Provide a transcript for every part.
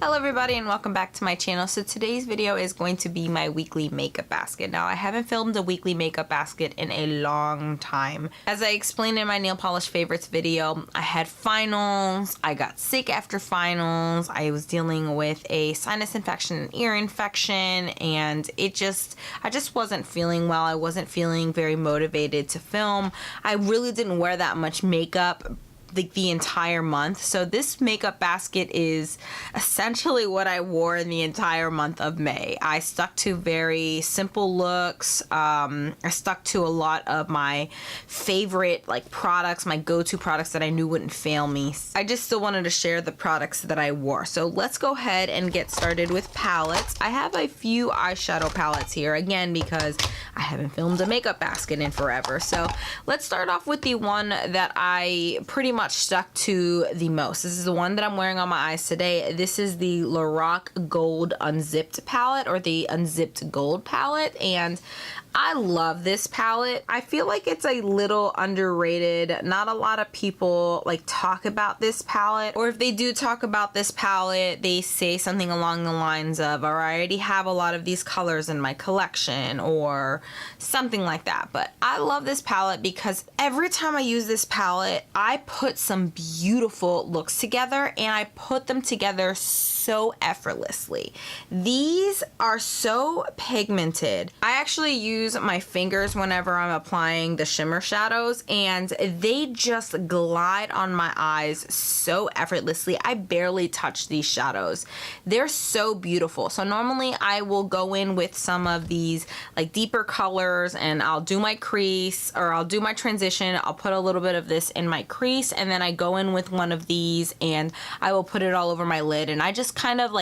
Hello everybody and welcome back to my channel. So today's video is going to be my weekly makeup basket. Now I haven't filmed a weekly makeup basket in a long time. As I explained in my nail polish favorites video, I had finals, I got sick after finals, I was dealing with a sinus infection and ear infection, and I just wasn't feeling well. I wasn't feeling very motivated to film. I really didn't wear that much makeup the entire month. So this makeup basket is essentially what I wore in the entire month of May. I stuck to very simple looks. I stuck to a lot of my favorite products, my go-to products that I knew wouldn't fail me. I just still wanted to share the products that I wore. So let's go ahead and get started with palettes. I have a few eyeshadow palettes here, again, because I haven't filmed a makeup basket in forever. So let's start off with the one that I pretty much stuck to the most. This is the one that I'm wearing on my eyes today. This is the Lorac Gold Unzipped palette, or the Unzipped Gold palette, and I love this palette. I feel like it's a little underrated. Not a lot of people talk about this palette, or if they do talk about this palette, they say something along the lines of, or I already have a lot of these colors in my collection, or something like that. But I love this palette because every time I use this palette, I put some beautiful looks together, and I put them together so effortlessly. These are so pigmented. I actually use my fingers whenever I'm applying the shimmer shadows, and they just glide on my eyes so effortlessly. I barely touch these shadows. They're so beautiful. So normally I will go in with some of these deeper colors, and I'll do my crease, or I'll do my transition. I'll put a little bit of this in my crease, and then I go in with one of these and I will put it all over my lid, and I just kind of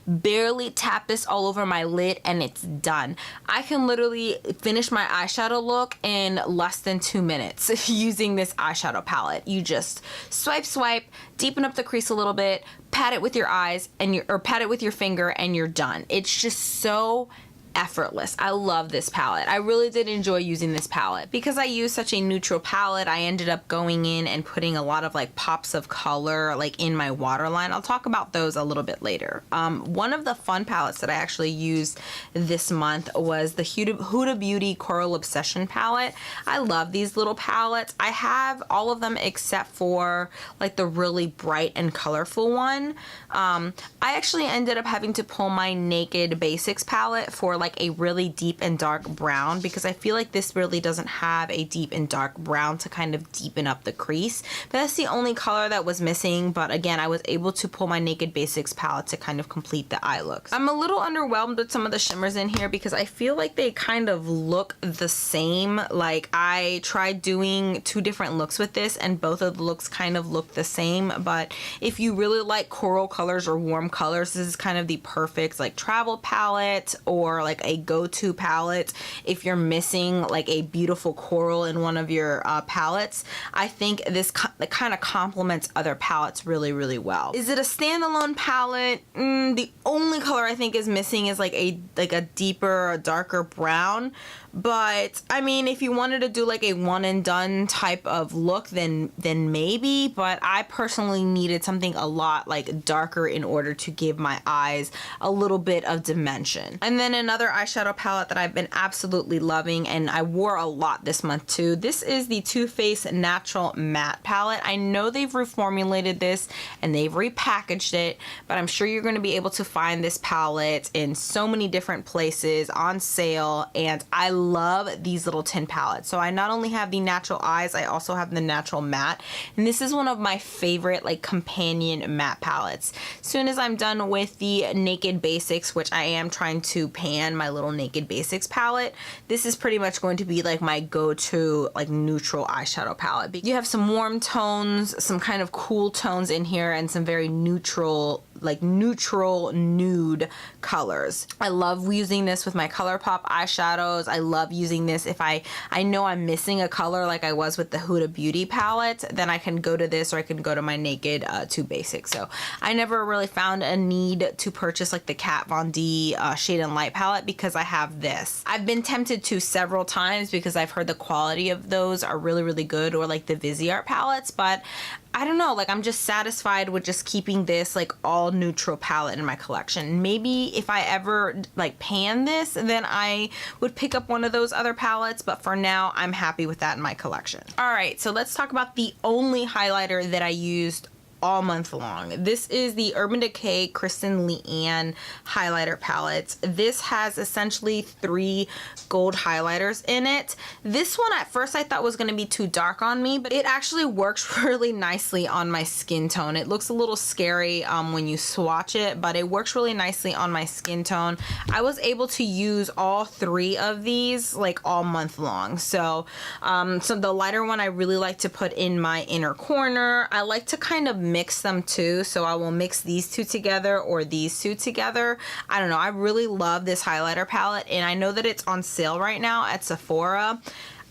barely tap this all over my lid and it's done. I can literally finish my eyeshadow look in less than 2 minutes using this eyeshadow palette. You just swipe, deepen up the crease a little bit, pat it with your eyes, or pat it with your finger, and you're done. It's just so effortless. I love this palette. I really did enjoy using this palette. Because I use such a neutral palette, I ended up going in and putting a lot of pops of color in my waterline. I'll talk about those a little bit later. One of the fun palettes that I actually used this month was the Huda Beauty Coral Obsession palette. I love these little palettes. I have all of them except for the really bright and colorful one. I actually ended up having to pull my Naked Basics palette for a really deep and dark brown, because I feel like this really doesn't have a deep and dark brown to kind of deepen up the crease. But that's the only color that was missing. But again, I was able to pull my Naked Basics palette to kind of complete the eye looks. I'm a little underwhelmed with some of the shimmers in here because I feel like they kind of look the same. I tried doing 2 different looks with this, and both of the looks kind of look the same. But if you really like coral colors or warm colors, this is kind of the perfect travel palette, or a go-to palette if you're missing a beautiful coral in one of your palettes. I think this kind of complements other palettes really, really well. Is it a standalone palette? The only color I think is missing is a deeper or darker brown. But I mean, if you wanted to do a one and done type of look, then maybe. But I personally needed something a lot darker in order to give my eyes a little bit of dimension. And then another eyeshadow palette that I've been absolutely loving, and I wore a lot this month too. This is the Too Faced Natural Matte palette. I know they've reformulated this and they've repackaged it, but I'm sure you're going to be able to find this palette in so many different places on sale, and I love these little tin palettes. So I not only have the natural eyes, I also have the natural matte, and this is one of my favorite companion matte palettes. As soon as I'm done with the Naked Basics, which I am trying to pan my little Naked Basics palette, this is pretty much going to be my go-to neutral eyeshadow palette. You have some warm tones, some kind of cool tones in here, and some very neutral neutral nude colors. I love using this with my Colourpop eyeshadows. I love using this if I know I'm missing a color like I was with the Huda Beauty palette, then I can go to this, or I can go to my Naked Too Basic. So I never really found a need to purchase the Kat Von D Shade and Light palette because I have this. I've been tempted to several times because I've heard the quality of those are really, really good, or the Viseart palettes, but I don't know, like I'm just satisfied with just keeping this like all neutral palette in my collection. Maybe if I ever like pan this, then I would pick up one of those other palettes, but for now I'm happy with that in my collection. All right, so let's talk about the only highlighter that I used all month long. This is the Urban Decay Kristen Leanne highlighter palette. This has essentially 3 gold highlighters in it. This one at first I thought was going to be too dark on me, but it actually works really nicely on my skin tone. It looks a little scary when you swatch it, but it works really nicely on my skin tone. I was able to use all 3 of these like all month long. So the lighter one I really like to put in my inner corner. I like to kind of mix them too, so I will mix these 2 together or these 2 together. I don't know, I really love this highlighter palette, and I know that it's on sale right now at Sephora.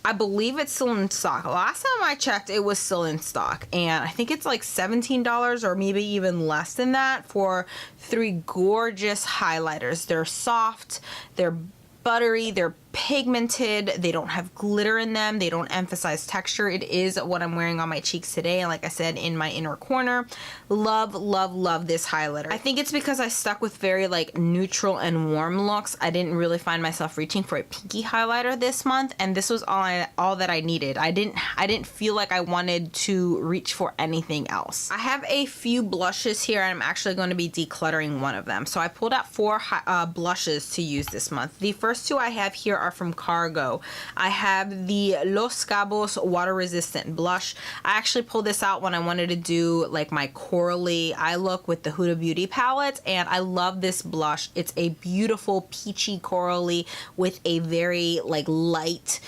I believe it's still in stock. Last time I checked, it was still in stock, and I think it's like $17 or maybe even less than that for 3 gorgeous highlighters. They're soft, they're buttery, they're pigmented, they don't have glitter in them, they don't emphasize texture. It is what I'm wearing on my cheeks today, and like I said, in my inner corner. Love, love, love this highlighter. I think it's because I stuck with very like neutral and warm looks. I didn't really find myself reaching for a pinky highlighter this month, and this was all that I needed. I didn't feel like I wanted to reach for anything else. I have a few blushes here, and I'm actually going to be decluttering one of them. So I pulled out 4 blushes to use this month. The first 2 I have here are from Cargo. I have the Los Cabos water resistant blush. I actually pulled this out when I wanted to do like my corally eye look with the Huda Beauty palette, and I love this blush. It's a beautiful peachy corally with a very like light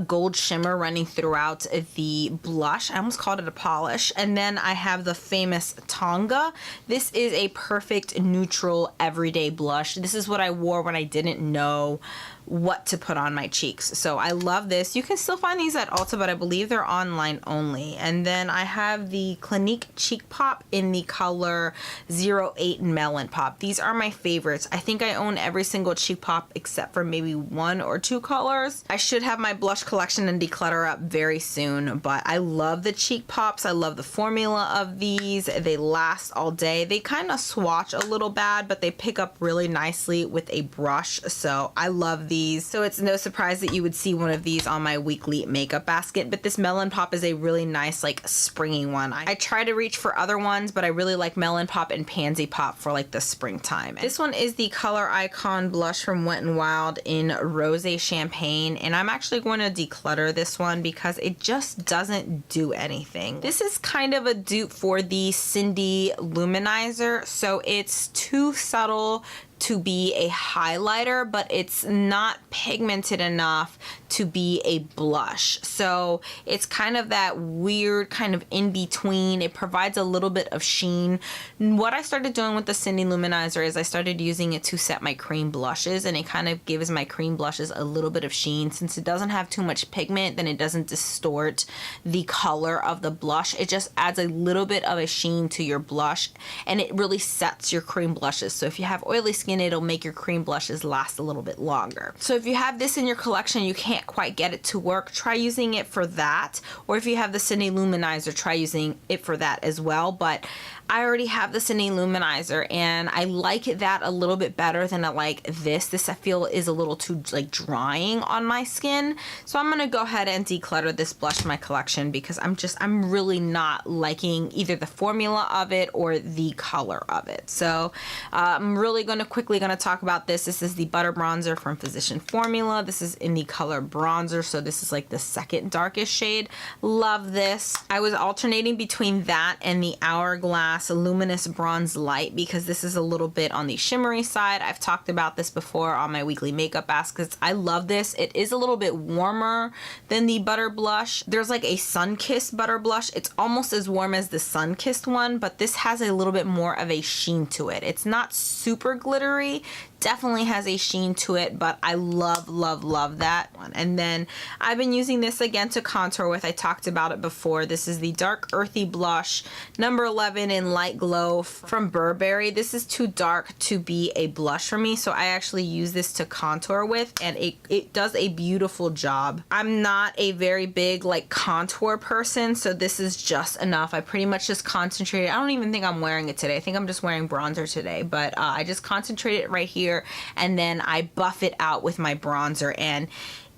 gold shimmer running throughout the blush. I almost called it a polish. And then I have the famous Tonga. This is a perfect neutral everyday blush. This is what I wore when I didn't know what to put on my cheeks. So I love this. You can still find these at Ulta, but I believe they're online only. And then I have the Clinique Cheek Pop in the color 08 Melon Pop. These are my favorites. I think I own every single cheek pop except for maybe 1 or 2 colors. I should have my blush collection and declutter up very soon, but I love the cheek pops. I love the formula of these. They last all day. They kind of swatch a little bad, but they pick up really nicely with a brush. So I love these. So it's no surprise that you would see one of these on my weekly makeup basket, but this Melon Pop is a really nice like springy one. I try to reach for other ones, but I really like Melon Pop and Pansy Pop for like the springtime. This one is the Coloricon blush from Wet n Wild in Rose Champagne, and I'm actually going to declutter this one because it just doesn't do anything. This is kind of a dupe for the Cindy Luminizer, so it's too subtle to be a highlighter, but it's not pigmented enough to be a blush. So it's kind of that weird kind of in between. It provides a little bit of sheen. What I started doing with the Cindy Luminizer is I started using it to set my cream blushes, and it kind of gives my cream blushes a little bit of sheen. Since it doesn't have too much pigment, then it doesn't distort the color of the blush. It just adds a little bit of a sheen to your blush, and it really sets your cream blushes. So if you have oily skin, it'll make your cream blushes last a little bit longer. So if you have this in your collection, you can't quite get it to work, try using it for that. Or if you have the Cindy Luminizer, try using it for that as well. But I already have the Cindy Luminizer, and I like that a little bit better than I like this. This I feel is a little too like drying on my skin. So I'm gonna go ahead and declutter this blush in my collection because I'm really not liking either the formula of it or the color of it. So I'm really quickly gonna talk about this. This is the Butter Bronzer from Physician Formula. This is in the color Bronzer, so this is like the second darkest shade. Love this. I was alternating between that and the Hourglass Luminous Bronze Light because this is a little bit on the shimmery side. I've talked about this before on my weekly makeup baskets. I love this. It is a little bit warmer than the Butter Blush. There's like a Sun-Kissed Butter Blush. It's almost as warm as the Sun-Kissed one, but this has a little bit more of a sheen to it. It's not super glittery definitely has a sheen to it, but I love, love, love that one. And then I've been using this again to contour with. I talked about it before. This is the Dark Earthy Blush number 11 in Light Glow from Burberry. This is too dark to be a blush for me, so I actually use this to contour with, and it does a beautiful job. I'm not a very big like contour person, so this is just enough. I pretty much just concentrated. I don't even think I'm wearing it today. I think I'm just wearing bronzer today, but I just concentrate it right here, and then I buff it out with my bronzer, and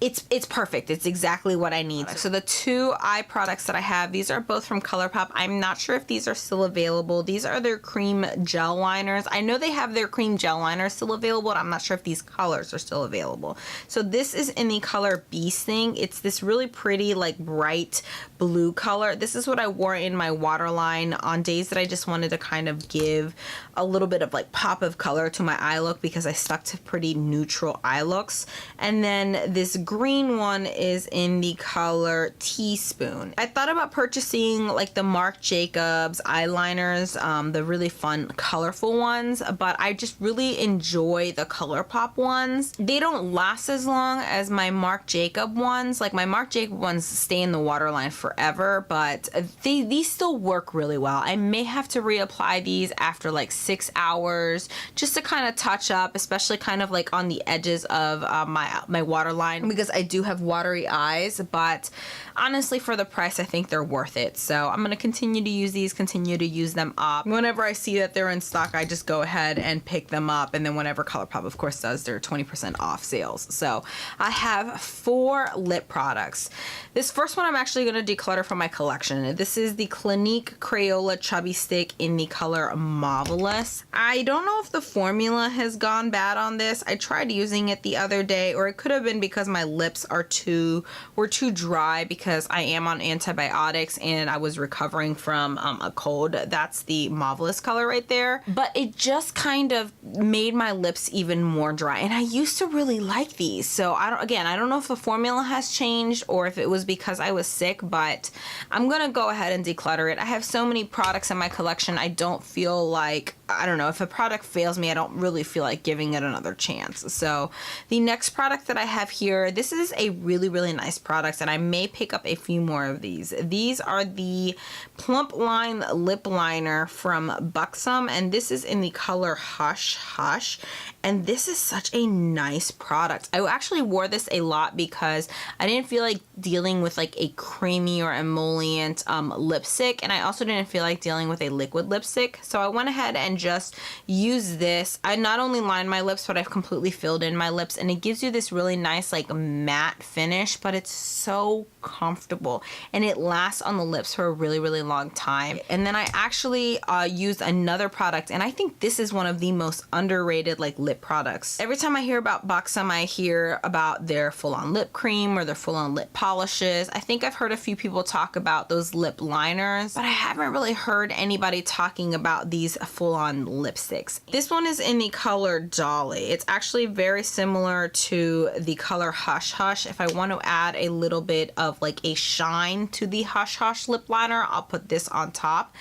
it's perfect. It's exactly what I need. So the two eye products that I have, these are both from Colourpop. I'm not sure if these are still available. These are their cream gel liners. I know they have their cream gel liners still available, and I'm not sure if these colors are still available. So this is in the color Beesting. It's this really pretty, like, bright blue color. This is what I wore in my waterline on days that I just wanted to kind of give a little bit of like pop of color to my eye look, because I stuck to pretty neutral eye looks. And then this green one is in the color Teaspoon. I thought about purchasing like the Marc Jacobs eyeliners, the really fun colorful ones, but I just really enjoy the Colourpop ones. They don't last as long as my Marc Jacob ones. Like my Marc Jacob ones stay in the waterline forever, but these still work really well. I may have to reapply these after like 6 hours just to kind of touch up, especially kind of like on the edges of my waterline, because I do have watery eyes. But honestly, for the price, I think they're worth it. So I'm going to continue to use these, continue to use them up. Whenever I see that they're in stock, I just go ahead and pick them up. And then whenever Colourpop, of course, does their 20% off sales. So I have 4 lip products. This first one I'm actually going to declutter from my collection. This is the Clinique Crayola Chubby Stick in the color Marvelous. I don't know if the formula has gone bad on this. I tried using it the other day, or it could have been because my lips were too dry, because I am on antibiotics and I was recovering from a cold. That's the Marvelous color right there. But it just kind of made my lips even more dry, and I used to really like these. So I don't know if the formula has changed or if it was because I was sick, but I'm gonna go ahead and declutter it. I have so many products in my collection. I don't feel like, I don't know, if a product fails me, I don't really feel like giving it another chance. So the next product that I have here, this is a really, really nice product, and I may pick up a few more of these. These are the Plump Line Lip Liner from Buxom, and this is in the color Hush Hush. And this is such a nice product. I actually wore this a lot because I didn't feel like dealing with like a creamy or emollient lipstick, and I also didn't feel like dealing with a liquid lipstick. So I went ahead and just used this. I not only lined my lips, but I've completely filled in my lips, and it gives you this really nice like matte finish, but it's so comfortable and it lasts on the lips for a really, really long time. And then I actually used another product, and I think this is one of the most underrated like lip products. Every time I hear about Buxom, I hear about their full-on lip cream or their full-on lip polishes. I think I've heard a few people talk about those lip liners, but I haven't really heard anybody talking about these full-on lipsticks. This one is in the color Dolly. It's actually very similar to the color Hush Hush. If I want to add a little bit of like a shine to the Hush Hush lip liner, I'll put this on top.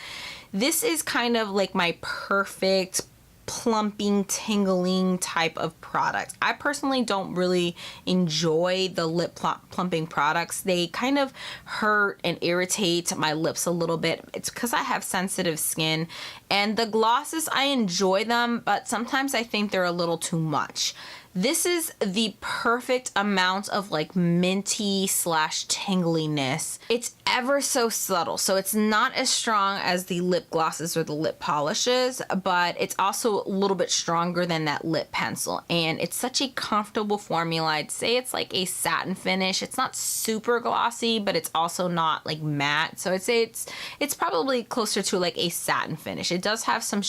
This is kind of like my perfect plumping, tingling type of product. I personally don't really enjoy the lip plumping products. They kind of hurt and irritate my lips a little bit. It's because I have sensitive skin, and the glosses, I enjoy them, but sometimes I think they're a little too much. This is the perfect amount of like minty slash tingliness. It's ever so subtle, so it's not as strong as the lip glosses or the lip polishes, but it's also a little bit stronger than that lip pencil, and it's such a comfortable formula. I'd say it's like a satin finish. It's not super glossy, but it's also not like matte, so I'd say it's probably closer to like a satin finish. It does have some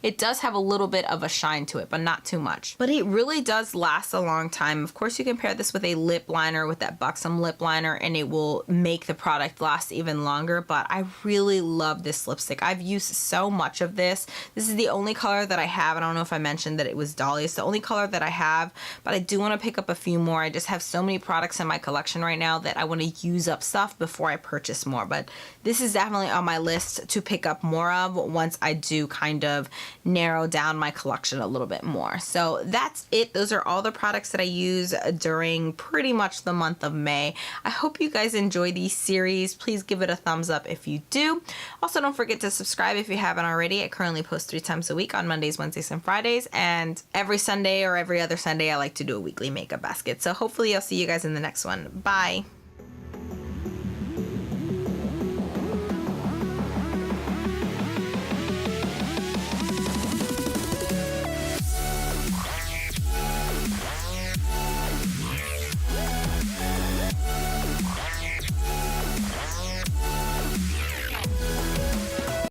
it does have a little bit of a shine to it, but not too much. But it really does last a long time. Of course, you can pair this with a lip liner, with that Buxom lip liner, and it will make the product last even longer. But I really love this lipstick. I've used so much of this. This is the only color that I have. I don't know if I mentioned that it was Dolly. It's the only color that I have, but I do want to pick up a few more. I just have so many products in my collection right now that I want to use up stuff before I purchase more. But this is definitely on my list to pick up more of once I do kind of narrow down my collection a little bit more. So that's it. Those are all the products that I use during pretty much the month of May. I hope you guys enjoy these series. Please give it a thumbs up if you do. Also, don't forget to subscribe if you haven't already. I currently post 3 times a week on Mondays, Wednesdays, and Fridays. And every Sunday or every other Sunday, I like to do a weekly makeup basket. So hopefully I'll see you guys in the next one. Bye.